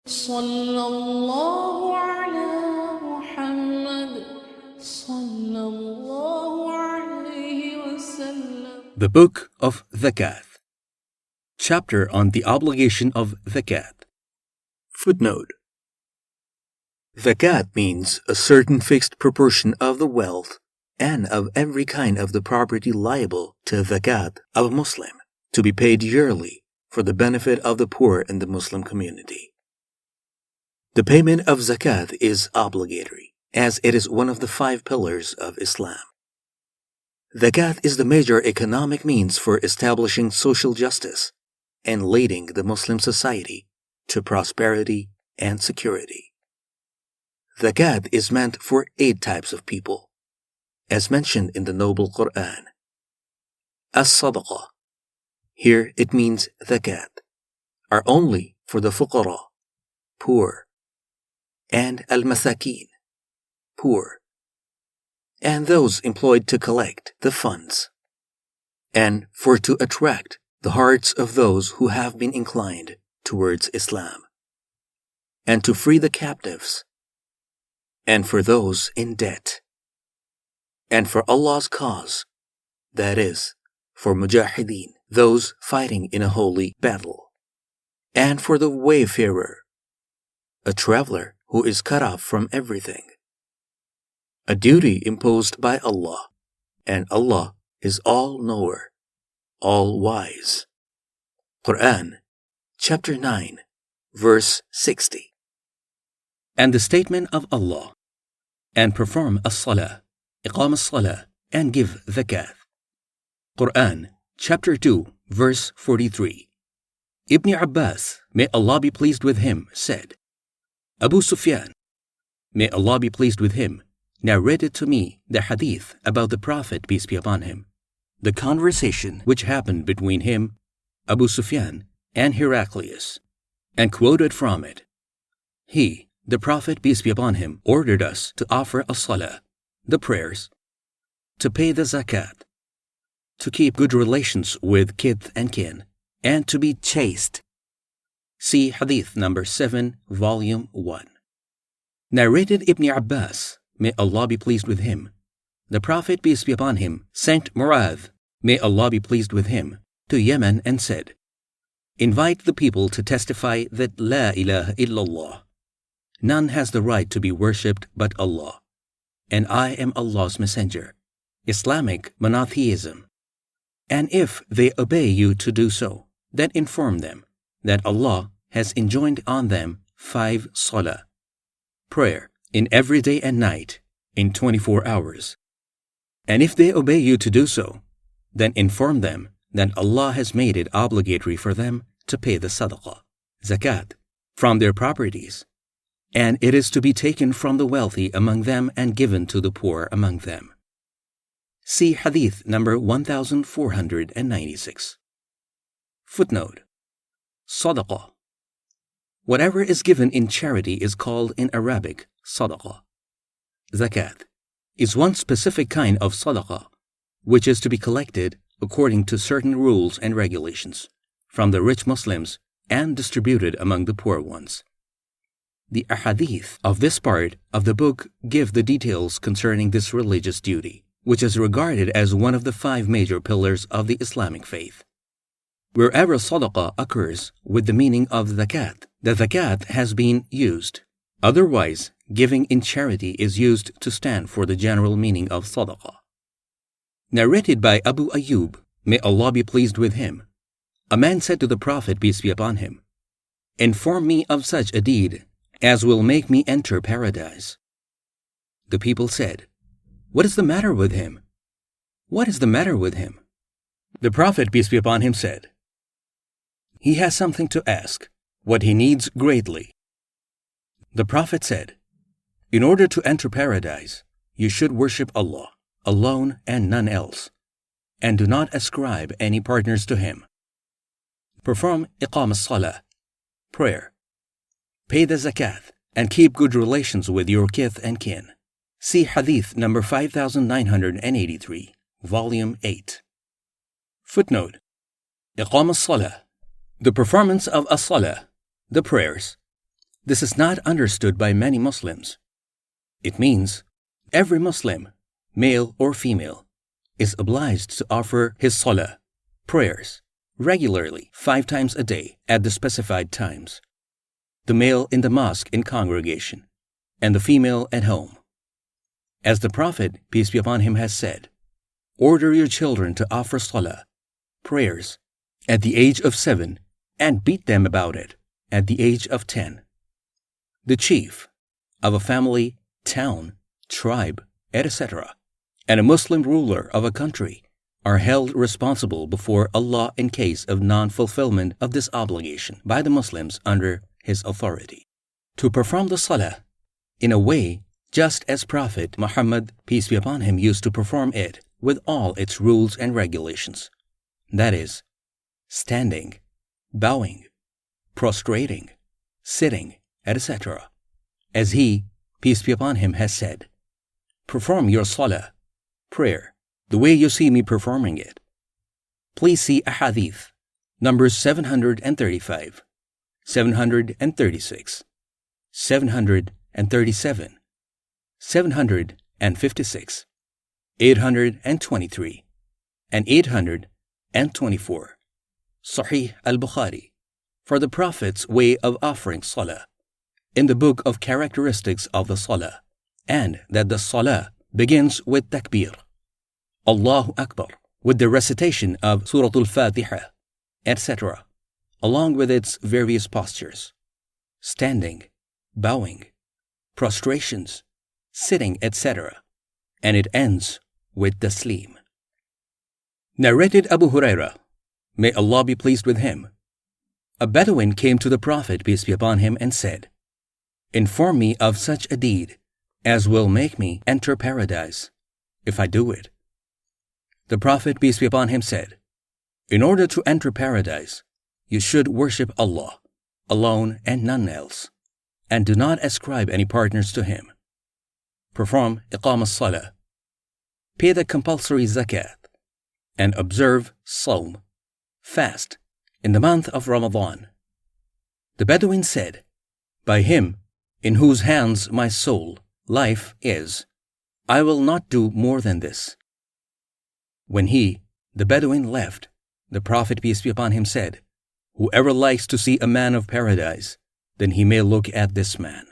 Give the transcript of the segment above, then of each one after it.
صلى الله على محمد صلى الله عليه وسلم. The Book of Zakat. Chapter on the obligation of Zakat. Footnote. Zakat means a certain fixed proportion of the wealth and of every kind of the property liable to Zakat of a Muslim to be paid yearly for the benefit of the poor in the Muslim community. The payment of Zakat is obligatory, as it is one of the 5 pillars of Islam. Zakat is the major economic means for establishing social justice and leading the Muslim society to prosperity and security. Zakat is meant for 8 types of people, as mentioned in the Noble Quran. As-Sadaqa, here it means Zakat, are only for the fuqara, poor, and al-Masakin, poor, and those employed to collect the funds, and for to attract the hearts of those who have been inclined towards Islam, and to free the captives, and for those in debt, and for Allah's cause, that is, for mujahideen, those fighting in a holy battle, and for the wayfarer, a traveler who is cut off from everything. A duty imposed by Allah, and Allah is all-knower, all-wise. Quran, chapter 9, verse 60. And the statement of Allah, and perform as-salah, iqam as-salah, and give zakat. Quran, chapter 2, verse 43. Ibn Abbas, may Allah be pleased with him, said, Abu Sufyan, may Allah be pleased with him, narrated to me the hadith about the Prophet, peace be upon him, the conversation which happened between him, Abu Sufyan, and Heraclius, and quoted from it. He, the Prophet, peace be upon him, ordered us to offer as-salah, the prayers, to pay the zakat, to keep good relations with kith and kin, and to be chaste. See Hadith number 7, volume 1. Narrated Ibn Abbas, may Allah be pleased with him, the Prophet, peace be upon him, sent Mu'adh, may Allah be pleased with him, to Yemen and said, invite the people to testify that La ilaha illallah, none has the right to be worshipped but Allah, and I am Allah's messenger, Islamic monotheism. And if they obey you to do so, then inform them that Allah has enjoined on them 5 salah, prayer, in every day and night, in 24 hours. And if they obey you to do so, then inform them that Allah has made it obligatory for them to pay the Sadaqa, Zakat, from their properties, and it is to be taken from the wealthy among them and given to the poor among them. See Hadith number 1496. Footnote. Sadaqa. Whatever is given in charity is called in Arabic Sadaqa. Zakat is one specific kind of Sadaqa, which is to be collected according to certain rules and regulations from the rich Muslims and distributed among the poor ones. The ahadith of this part of the book give the details concerning this religious duty, which is regarded as one of the 5 major pillars of the Islamic faith. Wherever Sadaqa occurs with the meaning of zakat, the zakat has been used. Otherwise, giving in charity is used to stand for the general meaning of Sadaqa. Narrated by Abu Ayyub, may Allah be pleased with him, a man said to the Prophet, peace be upon him, inform me of such a deed as will make me enter paradise. The people said, what is the matter with him? What is the matter with him? The Prophet, peace be upon him, said, he has something to ask, what he needs greatly. The Prophet said, in order to enter paradise, you should worship Allah alone and none else, and do not ascribe any partners to him. Perform iqam as-salah, prayer, pay the zakat, and keep good relations with your kith and kin. See Hadith number 5983, volume 8. Footnote. Iqam as-salah, the performance of as-salah, the prayers, This is not understood by many Muslims. It means every Muslim, male or female, is obliged to offer his salah, prayers, regularly 5 times a day at the specified times. The male in the mosque in congregation, and the female at home. As the Prophet, peace be upon him, has said, order your children to offer salah, prayers, at the age of 7 and beat them about it at the age of 10. The chief of a family, town, tribe, etc., and a Muslim ruler of a country are held responsible before Allah in case of non-fulfillment of this obligation by the Muslims under his authority. To perform the salah in a way just as Prophet Muhammad, peace be upon him, used to perform it with all its rules and regulations. That is, standing, bowing, prostrating, sitting, etc. As he, peace be upon him, has said, perform your salah, prayer, the way you see me performing it. Please see a hadith, numbers 735, 736, 737, 756, 823, and 824. Sahih al-Bukhari, for the Prophet's way of offering salah, in the book of characteristics of the salah, and that the salah begins with takbir, Allahu Akbar, with the recitation of Surah Al-Fatiha, etc., along with its various postures, standing, bowing, prostrations, sitting, etc., and it ends with taslim. Narrated Abu Hurairah, may Allah be pleased with him, a Bedouin came to the Prophet, peace be upon him, and said, inform me of such a deed as will make me enter paradise, if I do it. The Prophet, peace be upon him, said, in order to enter paradise, you should worship Allah, alone and none else, and do not ascribe any partners to Him. Perform iqam as-salah, pay the compulsory zakat, and observe sawm, fast, in the month of Ramadan. The Bedouin said, by him in whose hands my soul, life, is, I will not do more than this. When he, the Bedouin, left, the Prophet, peace be upon him, said, whoever likes to see a man of paradise, then he may look at this man.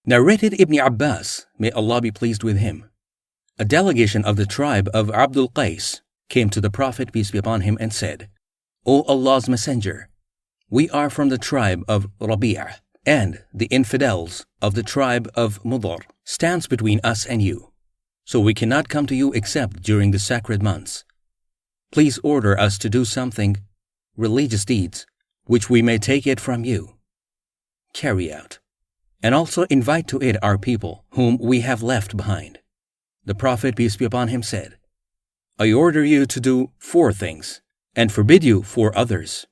Narrated Ibn Abbas, may Allah be pleased with him, a delegation of the tribe of Abdul Qais came to the Prophet, peace be upon him, and said, O Allah's Messenger, we are from the tribe of Rabi'ah, and the infidels of the tribe of Mudar stands between us and you, so we cannot come to you except during the sacred months. Please order us to do something, religious deeds, which we may take it from you. Carry out, and also invite to it our people whom we have left behind. The Prophet, peace be upon him, said, I order you to do 4 things, and forbid you 4 others.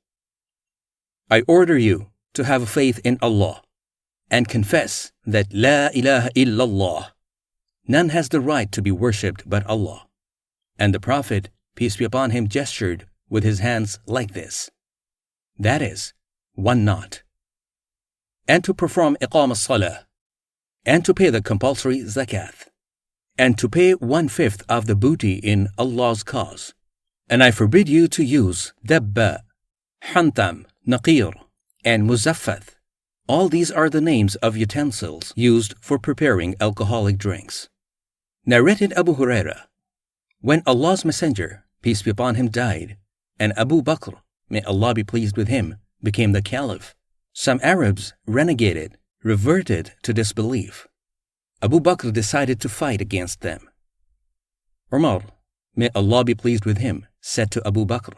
I order you to have faith in Allah, and confess that La ilaha illallah, none has the right to be worshipped but Allah. And the Prophet, peace be upon him, gestured with his hands like this. That is, 1 knot. And to perform iqam as-salah, and to pay the compulsory zakat, and to pay 1/5 of the booty in Allah's cause. And I forbid you to use dabba, hantam, naqir, and muzaffath. All these are the names of utensils used for preparing alcoholic drinks. Narrated Abu Hurairah, when Allah's Messenger, peace be upon him, died, and Abu Bakr, may Allah be pleased with him, became the caliph, some Arabs renegated, reverted to disbelief. Abu Bakr decided to fight against them. Umar, may Allah be pleased with him, said to Abu Bakr,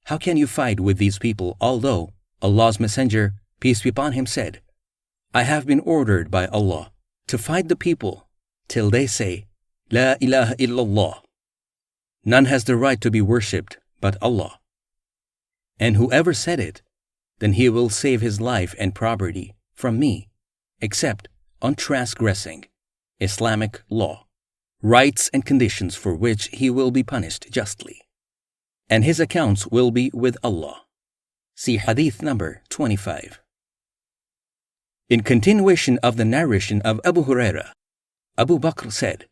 how can you fight with these people, although Allah's Messenger, peace be upon him, said, I have been ordered by Allah to fight the people till they say, La ilaha illallah. None has the right to be worshipped but Allah. And whoever said it, then he will save his life and property from me, except on transgressing Islamic law, rights and conditions for which he will be punished justly. And his accounts will be with Allah. See Hadith number 25. In continuation of the narration of Abu Hurairah, Abu Bakr said,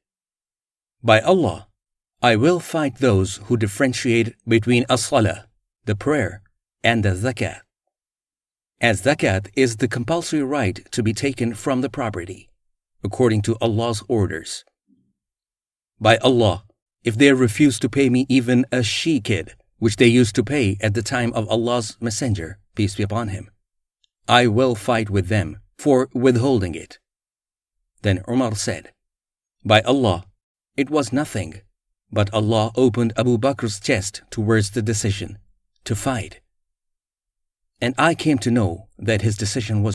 "By Allah, I will fight those who differentiate between as-Salah, the prayer, and the Zakat. As Zakat is the compulsory right to be taken from the property, according to Allah's orders. By Allah, if they refuse to pay me even a she-kid, which they used to pay at the time of Allah's Messenger, peace be upon him, I will fight with them for withholding it." Then Umar said, "By Allah, it was nothing, but Allah opened Abu Bakr's chest towards the decision to fight. And I came to know that his decision was